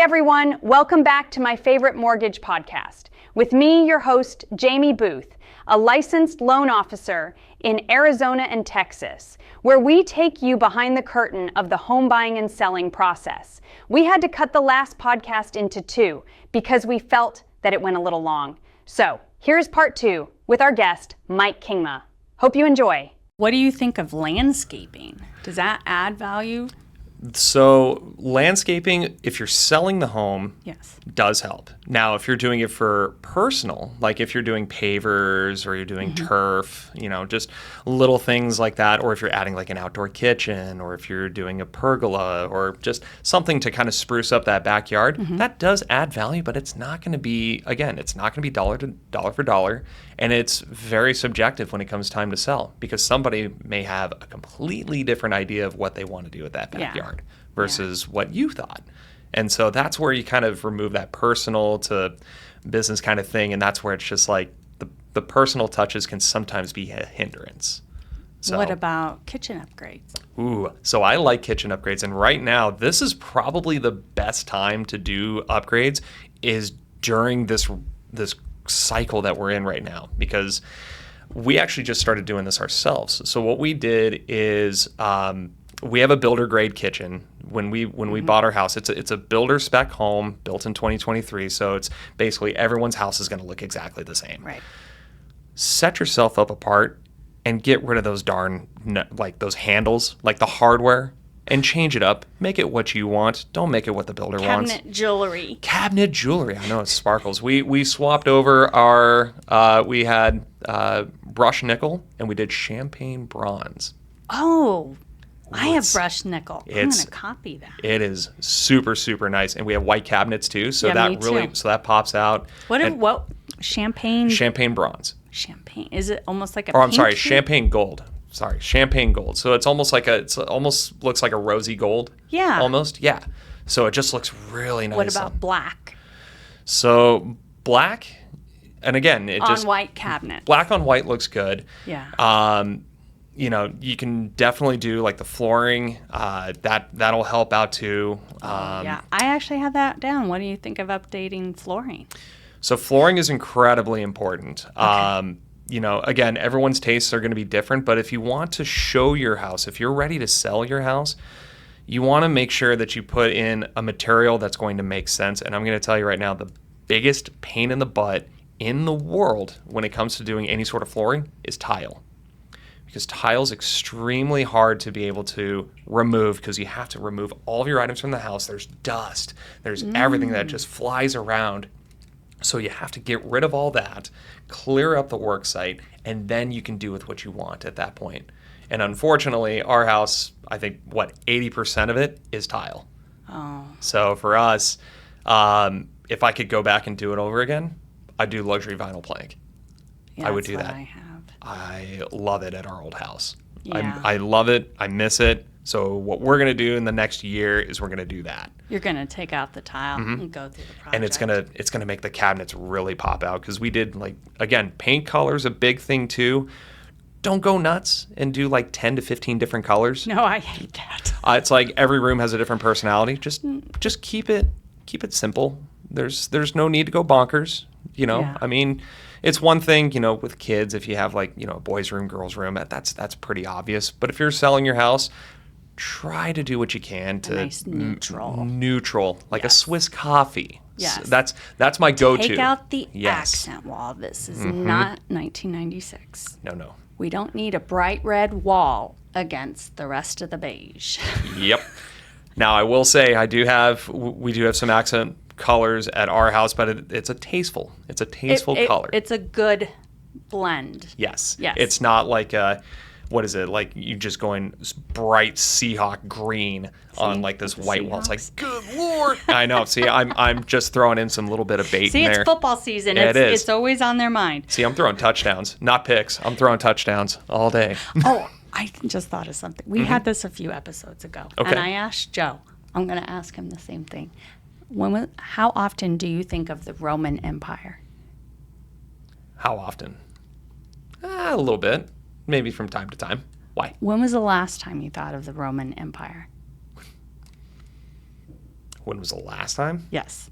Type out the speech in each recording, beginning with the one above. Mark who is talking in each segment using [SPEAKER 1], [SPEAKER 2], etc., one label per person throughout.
[SPEAKER 1] everyone, welcome back to my favorite mortgage podcast. With me, your host, Jaimie Booth, a licensed loan officer in Arizona and Texas, where we take you behind the curtain of the home buying and selling process. We had to cut the last podcast into 2 because we felt that it went a little long. So here's part 2 with our guest, Mike Kingma. Hope you enjoy.
[SPEAKER 2] What do you think of landscaping? Does that add value?
[SPEAKER 3] So landscaping, if you're selling the home,
[SPEAKER 2] Yes.
[SPEAKER 3] does help. Now, if you're doing it for personal, like if you're doing pavers or you're doing turf, just little things like that, or if you're adding like an outdoor kitchen, or if you're doing a pergola, or just something to kind of spruce up that backyard, that does add value, but it's not going to be, dollar for dollar. And it's very subjective when it comes time to sell, because somebody may have a completely different idea of what they want to do with that backyard versus what you thought. And so that's where you kind of remove that personal to business kind of thing. And that's where it's just like the personal touches can sometimes be a hindrance. So,
[SPEAKER 2] what about kitchen upgrades?
[SPEAKER 3] So I like kitchen upgrades. And right now, this is probably the best time to do upgrades is during this cycle that we're in right now, because we actually just started doing this ourselves. So what we did is we have a builder grade kitchen. When we bought our house, it's a builder spec home built in 2023. So it's basically everyone's house is going to look exactly the same.
[SPEAKER 2] Right.
[SPEAKER 3] Set yourself up apart and get rid of those those handles, like the hardware, and change it up. Make it what you want. Don't make it what the builder wants.
[SPEAKER 2] Cabinet jewelry. I know, it sparkles.
[SPEAKER 3] We swapped over our, we had brushed nickel and we did champagne bronze.
[SPEAKER 2] Oh, I have brushed nickel. I'm going to copy that.
[SPEAKER 3] It is super, super nice. And we have white cabinets too. So
[SPEAKER 2] me too.
[SPEAKER 3] So that pops out.
[SPEAKER 2] What? Champagne?
[SPEAKER 3] Champagne bronze.
[SPEAKER 2] Champagne. Is it almost like a
[SPEAKER 3] I'm sorry,
[SPEAKER 2] pink?
[SPEAKER 3] champagne gold. Champagne gold. So it's almost like it almost looks like a rosy gold.
[SPEAKER 2] Yeah.
[SPEAKER 3] Almost. Yeah. So it just looks really nice.
[SPEAKER 2] What about black?
[SPEAKER 3] So black, and again,
[SPEAKER 2] on white cabinets.
[SPEAKER 3] Black on white looks good.
[SPEAKER 2] Yeah.
[SPEAKER 3] You can definitely do like the flooring. That'll help out too.
[SPEAKER 2] Yeah. I actually have that down. What do you think of updating flooring?
[SPEAKER 3] So flooring is incredibly important.
[SPEAKER 2] Okay.
[SPEAKER 3] Again, everyone's tastes are going to be different, but if you want to show your house, if you're ready to sell your house, you want to make sure that you put in a material that's going to make sense. And I'm going to tell you right now, the biggest pain in the butt in the world when it comes to doing any sort of flooring is tile. Because tile is extremely hard to be able to remove, because you have to remove all of your items from the house. There's dust. There's everything that just flies around. So you have to get rid of all that, clear up the work site, and then you can do with what you want at that point. And unfortunately, our house, I think, 80% of it is tile.
[SPEAKER 2] Oh.
[SPEAKER 3] So for us, if I could go back and do it over again, I'd do luxury vinyl plank.
[SPEAKER 2] Yeah,
[SPEAKER 3] I would do that.
[SPEAKER 2] I have.
[SPEAKER 3] I love it at our old house.
[SPEAKER 2] Yeah.
[SPEAKER 3] I love it. I miss it. So what we're going to do in the next year is we're going to do that.
[SPEAKER 2] You're going to take out the tile and go through the project.
[SPEAKER 3] And it's going to make the cabinets really pop out, because we did, again, paint color's a big thing too. Don't go nuts and do 10 to 15 different colors.
[SPEAKER 2] No, I hate that.
[SPEAKER 3] It's like every room has a different personality. Just keep it simple. There's no need to go bonkers.
[SPEAKER 2] Yeah.
[SPEAKER 3] I mean, it's one thing, with kids, if you have a boys' room, girls' room, that's pretty obvious. But if you're selling your house, try to do what you can to
[SPEAKER 2] nice
[SPEAKER 3] neutral, like a Swiss coffee.
[SPEAKER 2] Yes.
[SPEAKER 3] That's my go-to.
[SPEAKER 2] Take out the accent wall. This is not 1996.
[SPEAKER 3] No.
[SPEAKER 2] We don't need a bright red wall against the rest of the beige.
[SPEAKER 3] Yep. Now I will say we do have some accent colors at our house, but it's a tasteful color.
[SPEAKER 2] It's a good blend.
[SPEAKER 3] Yes.
[SPEAKER 2] Yes.
[SPEAKER 3] It's not like what is it, like you just going bright Seahawk green on this white wall. It's like, good Lord. I know. See, I'm just throwing in some little bit of bait in there.
[SPEAKER 2] See, it's football season.
[SPEAKER 3] Yeah,
[SPEAKER 2] It's always on their mind.
[SPEAKER 3] See, I'm throwing touchdowns, not picks. I'm throwing touchdowns all day.
[SPEAKER 2] Oh, I just thought of something. We had this a few episodes ago.
[SPEAKER 3] Okay.
[SPEAKER 2] And I asked Joe, I'm going to ask him the same thing. How often do you think of the Roman Empire?
[SPEAKER 3] How often? A little bit. Maybe from time to time. Why?
[SPEAKER 2] When was the last time you thought of the Roman Empire?
[SPEAKER 3] When was the last time?
[SPEAKER 2] Yes.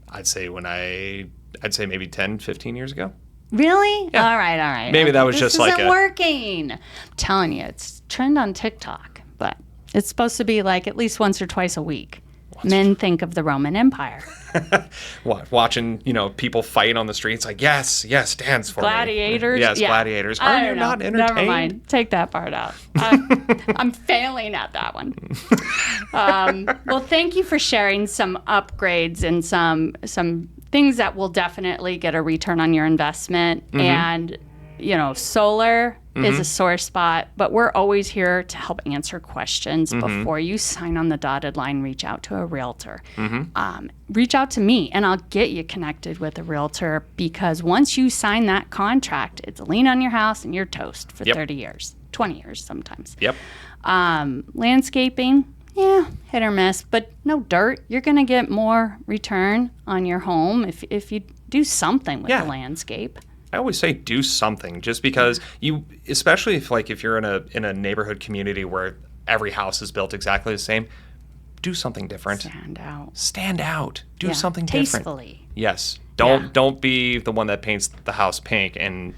[SPEAKER 3] I'd say maybe 10, 15 years ago.
[SPEAKER 2] Really?
[SPEAKER 3] Yeah.
[SPEAKER 2] All right.
[SPEAKER 3] Maybe that was
[SPEAKER 2] this
[SPEAKER 3] just like
[SPEAKER 2] isn't working. I'm telling you, it's trend on TikTok, but it's supposed to be like at least once or twice a week. Men think of the Roman Empire.
[SPEAKER 3] Watching, people fight on the streets, like, yes, dance for
[SPEAKER 2] Gladiators?
[SPEAKER 3] me. Yes,
[SPEAKER 2] Yeah.
[SPEAKER 3] gladiators.
[SPEAKER 2] I
[SPEAKER 3] Are you
[SPEAKER 2] don't know.
[SPEAKER 3] not entertained?
[SPEAKER 2] Never mind. Take that part out. I'm failing at that one. Well, thank you for sharing some upgrades and some things that will definitely get a return on your investment. And, solar is a sore spot, but we're always here to help answer questions. Before you sign on the dotted line, reach out to a realtor. Reach out to me, and I'll get you connected with a realtor, because once you sign that contract, it's a lien on your house and you're toast for 30 years, 20 years sometimes.
[SPEAKER 3] Yep.
[SPEAKER 2] Landscaping, hit or miss, but no dirt. You're going to get more return on your home if you do something with the landscape.
[SPEAKER 3] I always say do something, just because especially if you're in a neighborhood community where every house is built exactly the same, do something different.
[SPEAKER 2] Stand out.
[SPEAKER 3] Do something different.
[SPEAKER 2] Tastefully.
[SPEAKER 3] Yes. Don't be the one that paints the house pink and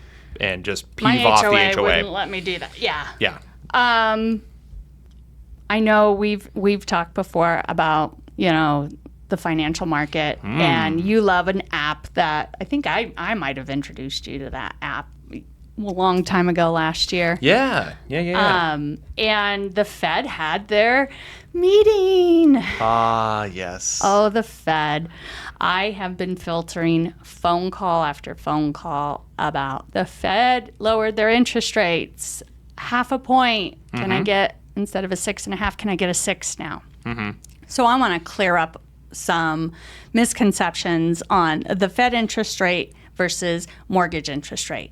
[SPEAKER 3] just peeve off the HOA.
[SPEAKER 2] Wouldn't let me do that. Yeah.
[SPEAKER 3] Yeah.
[SPEAKER 2] I know we've talked before about, the financial market, and you love an app that I think I might have introduced you to that app a long time ago last year.
[SPEAKER 3] Yeah.
[SPEAKER 2] And the Fed had their meeting.
[SPEAKER 3] Yes.
[SPEAKER 2] Oh, the Fed. I have been filtering phone call after phone call about the Fed lowered their interest rates 0.5 point. Can I get, instead of a 6.5, can I get a 6 now? So I want to clear up some misconceptions on the Fed interest rate versus mortgage interest rate.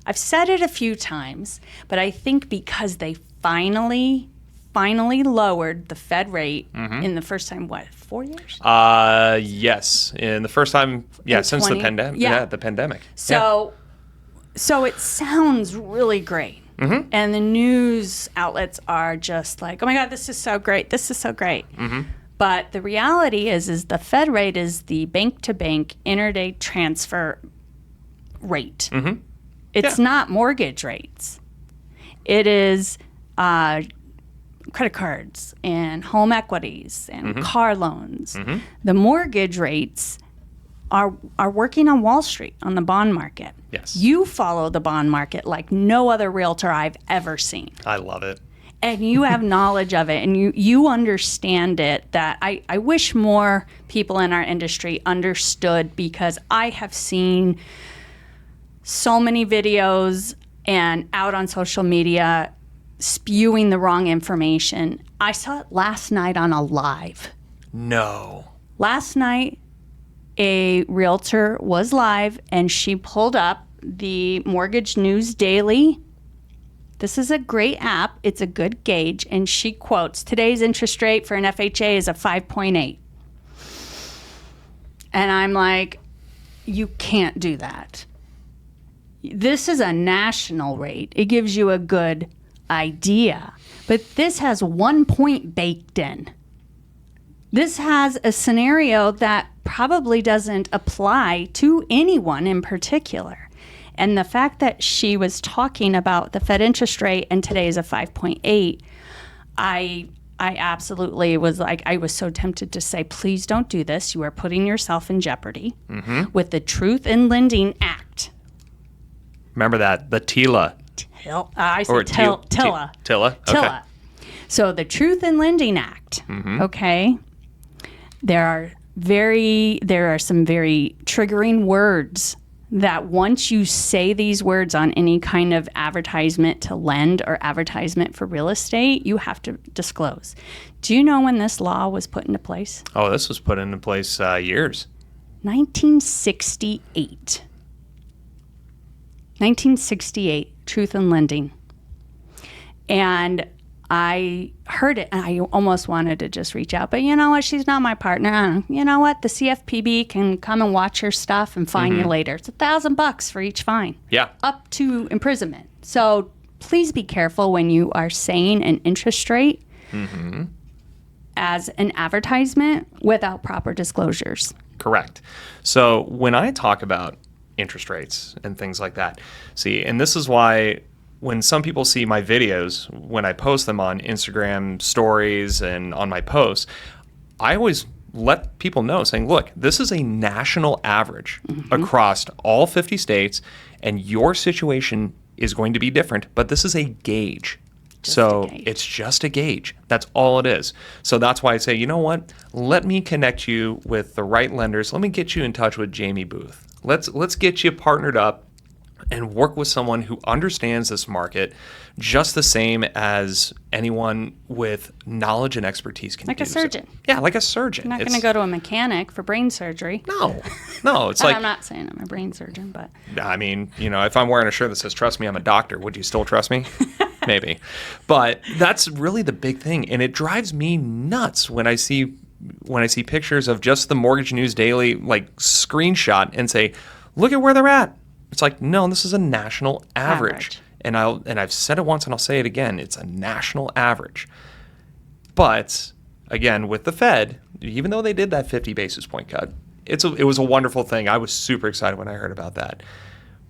[SPEAKER 2] I've said it a few times, but I think because they finally lowered the Fed rate in the first time, 4 years?
[SPEAKER 3] Yes. In the first time, since the pandemic. Yeah, the pandemic.
[SPEAKER 2] So it sounds really great. And the news outlets are just like, oh my God, this is so great. This is so great. But the reality is the Fed rate is the bank-to-bank interday transfer rate. It's not mortgage rates. It is credit cards and home equities and car loans. The mortgage rates are working on Wall Street, on the bond market.
[SPEAKER 3] Yes.
[SPEAKER 2] You follow the bond market like no other realtor I've ever seen.
[SPEAKER 3] I love it.
[SPEAKER 2] And you have knowledge of it, and you understand it, that I wish more people in our industry understood, because I have seen so many videos and out on social media spewing the wrong information. I saw it last night on a live.
[SPEAKER 3] No.
[SPEAKER 2] Last night, a realtor was live, and she pulled up the Mortgage News Daily. This is a great app. It's a good gauge. And she quotes, today's interest rate for an FHA is a 5.8. And I'm like, you can't do that. This is a national rate. It gives you a good idea. But this has 1 point baked in. This has a scenario that probably doesn't apply to anyone in particular. And the fact that she was talking about the Fed interest rate and today is a 5.8, I absolutely was like, I was so tempted to say, please don't do this. You are putting yourself in jeopardy with the Truth in Lending Act.
[SPEAKER 3] Remember that, the TILA.
[SPEAKER 2] I said TILA.
[SPEAKER 3] TILA.
[SPEAKER 2] TILA.
[SPEAKER 3] Okay.
[SPEAKER 2] So the Truth in Lending Act, okay? There are some very triggering words that once you say these words on any kind of advertisement to lend or advertisement for real estate, you have to disclose. Do you know when this law was put into place?
[SPEAKER 3] Oh, this was put into place years.
[SPEAKER 2] 1968. 1968, Truth in Lending. And I heard it, and I almost wanted to just reach out. But you know what? She's not my partner. You know what? The CFPB can come and watch your stuff and fine you later. It's $1,000 for each fine.
[SPEAKER 3] Yeah.
[SPEAKER 2] Up to imprisonment. So please be careful when you are saying an interest rate. as an advertisement without proper disclosures.
[SPEAKER 3] Correct. So when I talk about interest rates and things like that, see, and this is why when some people see my videos, when I post them on Instagram stories and on my posts, I always let people know saying, look, this is a national average across all 50 states, and your situation is going to be different, but this is a gauge. It's just a gauge. That's all it is. So that's why I say, you know what? Let me connect you with the right lenders. Let me get you in touch with Jaimie Booth. Let's get you partnered up and work with someone who understands this market just the same as anyone with knowledge and expertise can do.
[SPEAKER 2] Like a surgeon.
[SPEAKER 3] Yeah, like a surgeon.
[SPEAKER 2] You're not going to go to a mechanic for brain surgery.
[SPEAKER 3] No. It's like,
[SPEAKER 2] I'm not saying I'm a brain surgeon, but.
[SPEAKER 3] I mean, if I'm wearing a shirt that says, trust me, I'm a doctor, would you still trust me? Maybe. But that's really the big thing. And it drives me nuts when I see pictures of just the Mortgage News Daily like screenshot and say, look at where they're at. It's like, no, this is a national average. And I've said it once and I'll say it again. It's a national average. But again, with the Fed, even though they did that 50 basis point cut, it was a wonderful thing. I was super excited when I heard about that.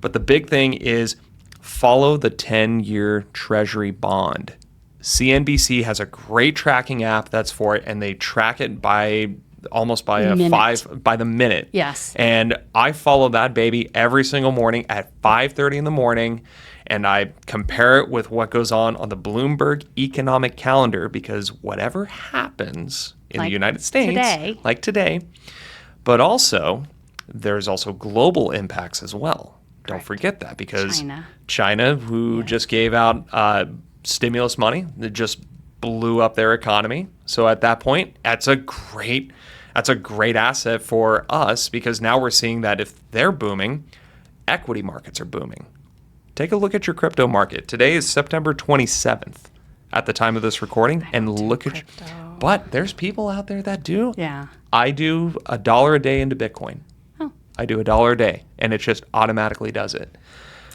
[SPEAKER 3] But the big thing is follow the 10-year Treasury bond. CNBC has a great tracking app that's for it, and they track it by the minute.
[SPEAKER 2] Yes.
[SPEAKER 3] And I follow that baby every single morning at 5:30 in the morning, and I compare it with what goes on the Bloomberg economic calendar, because whatever happens in the United States, like today, but also there's also global impacts as well. Don't forget that, because China who just gave out stimulus money, that just blew up their economy. So at that point, that's a great asset for us, because now we're seeing that if they're booming, equity markets are booming. Take a look at your crypto market. Today is September 27th at the time of this recording, and look at but there's people out there that do.
[SPEAKER 2] Yeah.
[SPEAKER 3] I do $1 a day into Bitcoin.
[SPEAKER 2] Oh.
[SPEAKER 3] I do $1 a day, and it just automatically does it.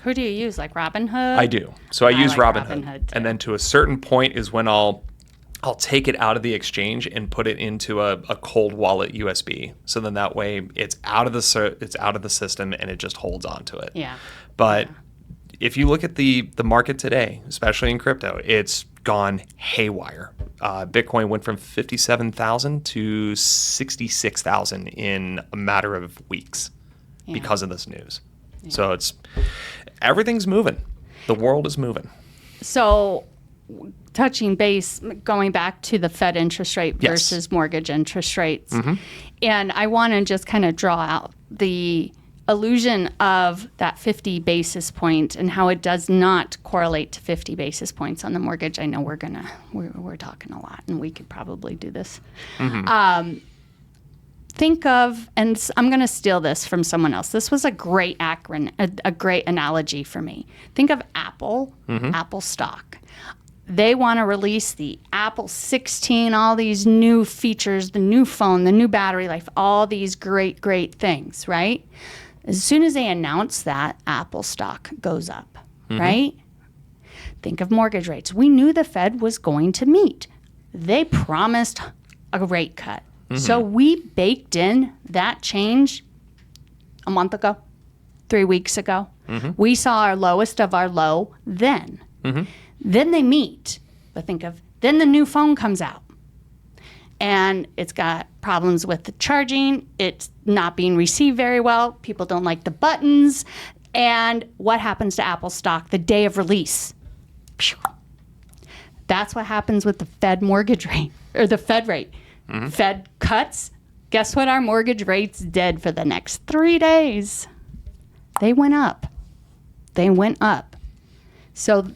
[SPEAKER 2] Who do you use, like Robinhood?
[SPEAKER 3] I do. So I use
[SPEAKER 2] like
[SPEAKER 3] Robinhood, and then to a certain point is when I'll take it out of the exchange and put it into a cold wallet USB. So then that way it's out of the system and it just holds on to it.
[SPEAKER 2] Yeah.
[SPEAKER 3] But if you look at the market today, especially in crypto, it's gone haywire. Bitcoin went from 57,000 to 66,000 in a matter of weeks because of this news. Yeah. So everything's moving. The world is moving.
[SPEAKER 2] So touching base, going back to the Fed interest rate versus mortgage interest rates. Mm-hmm. And I want to just kind of draw out the illusion of that 50 basis point and how it does not correlate to 50 basis points on the mortgage. I know we're talking a lot, and we could probably do this. Mm-hmm. Think of, and I'm going to steal this from someone else. This was a great a great analogy for me. Think of Apple, Apple stock. They want to release the Apple 16, all these new features, the new phone, the new battery life, all these great, great things, right? As soon as they announce that, Apple stock goes up, right? Think of mortgage rates. We knew the Fed was going to meet. They promised a rate cut. So we baked in that change a month ago, 3 weeks ago. We saw our lowest of our low then. Then they meet. But then the new phone comes out. And it's got problems with the charging. It's not being received very well. People don't like the buttons. And what happens to Apple stock the day of release? That's what happens with the Fed mortgage rate, or the Fed rate. Fed cuts. Guess what our mortgage rates did for the next 3 days? They went up. So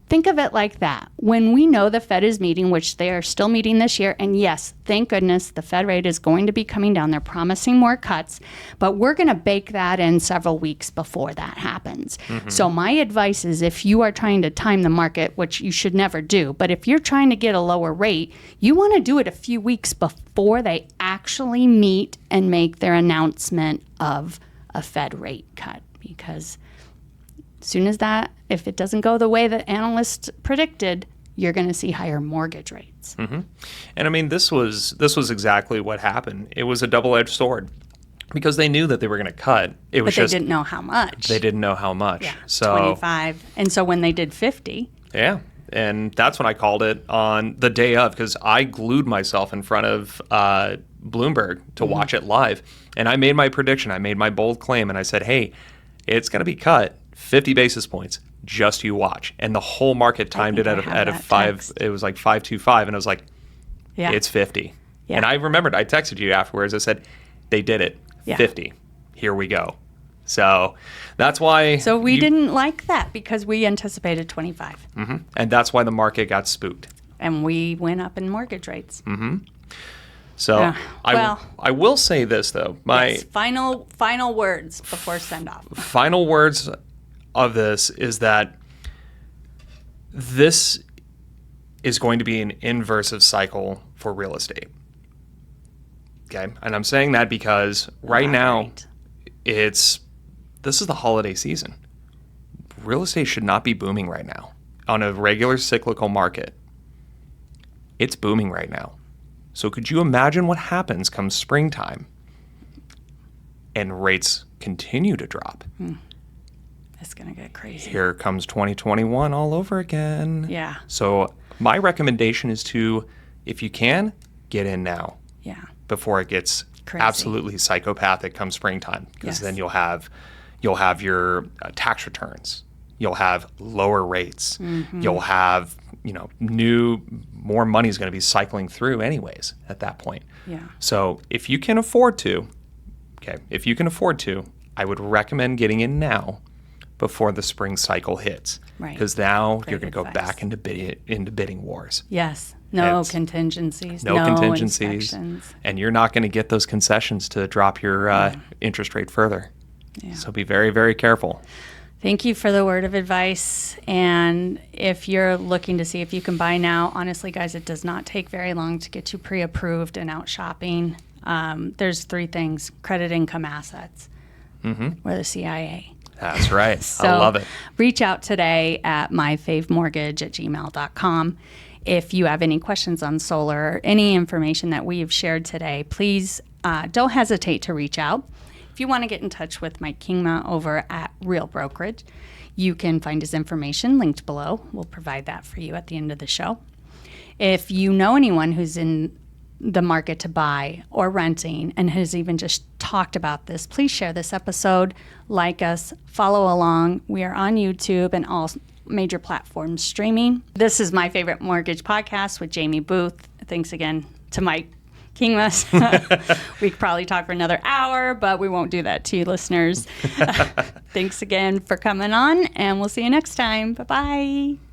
[SPEAKER 2] think of it like that. When we know the Fed is meeting, which they are still meeting this year, and yes, thank goodness the Fed rate is going to be coming down. They're promising more cuts, but we're going to bake that in several weeks before that happens. So my advice is, if you are trying to time the market, which you should never do, but if you're trying to get a lower rate, you want to do it a few weeks before they actually meet and make their announcement of a Fed rate cut, because soon as that, if it doesn't go the way that analysts predicted, you're going to see higher mortgage rates.
[SPEAKER 3] Mm-hmm. And I mean, this was exactly what happened. It was a double-edged sword because they knew that they were going to cut. It was
[SPEAKER 2] But
[SPEAKER 3] just
[SPEAKER 2] they didn't know how much.
[SPEAKER 3] they didn't know how much.
[SPEAKER 2] Yeah,
[SPEAKER 3] So
[SPEAKER 2] 25. And so when they did 50,
[SPEAKER 3] yeah. And that's when I called it on the day of, because I glued myself in front of Bloomberg to watch it live. And I made my prediction. I made my bold claim. And I said, hey, it's going to be cut 50 basis points. Just you watch. And the whole market timed it at a 5.
[SPEAKER 2] Text.
[SPEAKER 3] It was like 525. And I was like,
[SPEAKER 2] yeah,
[SPEAKER 3] it's 50.
[SPEAKER 2] Yeah.
[SPEAKER 3] And I remembered, I texted you afterwards. I said, they did it.
[SPEAKER 2] Yeah.
[SPEAKER 3] 50. Here we go. So that's why.
[SPEAKER 2] So we didn't like that because we anticipated 25.
[SPEAKER 3] Mm-hmm. And that's why the market got spooked.
[SPEAKER 2] And we went up in mortgage rates.
[SPEAKER 3] Mm-hmm. So I will say this, though. My
[SPEAKER 2] final words before send off.
[SPEAKER 3] final words of this is that this is going to be an inversive cycle for real estate. Okay. And I'm saying that because right now this is the holiday season. Real estate should not be booming right now on a regular cyclical market. It's booming right now. So could you imagine what happens come springtime and rates continue to drop?
[SPEAKER 2] It's going to get crazy.
[SPEAKER 3] Here comes 2021 all over again.
[SPEAKER 2] Yeah.
[SPEAKER 3] So my recommendation is to, if you can, get in now.
[SPEAKER 2] Yeah.
[SPEAKER 3] Before it gets
[SPEAKER 2] Crazy.
[SPEAKER 3] Absolutely psychopathic come springtime, because
[SPEAKER 2] Yes.
[SPEAKER 3] then you'll have your tax returns, you'll have lower rates, you'll have more money is going to be cycling through anyways at that point.
[SPEAKER 2] Yeah.
[SPEAKER 3] So if you can afford to, I would recommend getting in now before the spring cycle hits,
[SPEAKER 2] Right.
[SPEAKER 3] because now
[SPEAKER 2] Great
[SPEAKER 3] you're going to go
[SPEAKER 2] advice.
[SPEAKER 3] back into bidding wars.
[SPEAKER 2] Yes. No
[SPEAKER 3] It's-
[SPEAKER 2] contingencies.
[SPEAKER 3] No contingencies,
[SPEAKER 2] inspections.
[SPEAKER 3] and you're not going to get those concessions to drop your interest rate further.
[SPEAKER 2] Yeah.
[SPEAKER 3] So be very, very careful.
[SPEAKER 2] Thank you for the word of advice. And if you're looking to see if you can buy now, honestly, guys, it does not take very long to get you pre-approved and out shopping. There's 3 things: credit, income, assets. We're the CIA.
[SPEAKER 3] That's right.
[SPEAKER 2] So
[SPEAKER 3] I love it.
[SPEAKER 2] reach out today at myfavemortgage@gmail.com. If you have any questions on solar or any information that we've shared today, please don't hesitate to reach out. If you want to get in touch with Mike Kingma over at Real Brokerage, you can find his information linked below. We'll provide that for you at the end of the show. If you know anyone who's in the market to buy or renting and has even just talked about this, please share this episode, like us, follow along. We are on YouTube and all major platforms streaming. This is My Favorite Mortgage Podcast with Jaimie Booth. Thanks again to Mike Kingma. We could probably talk for another hour, but we won't do that to you listeners. Thanks again for coming on, and we'll see you next time. Bye-bye.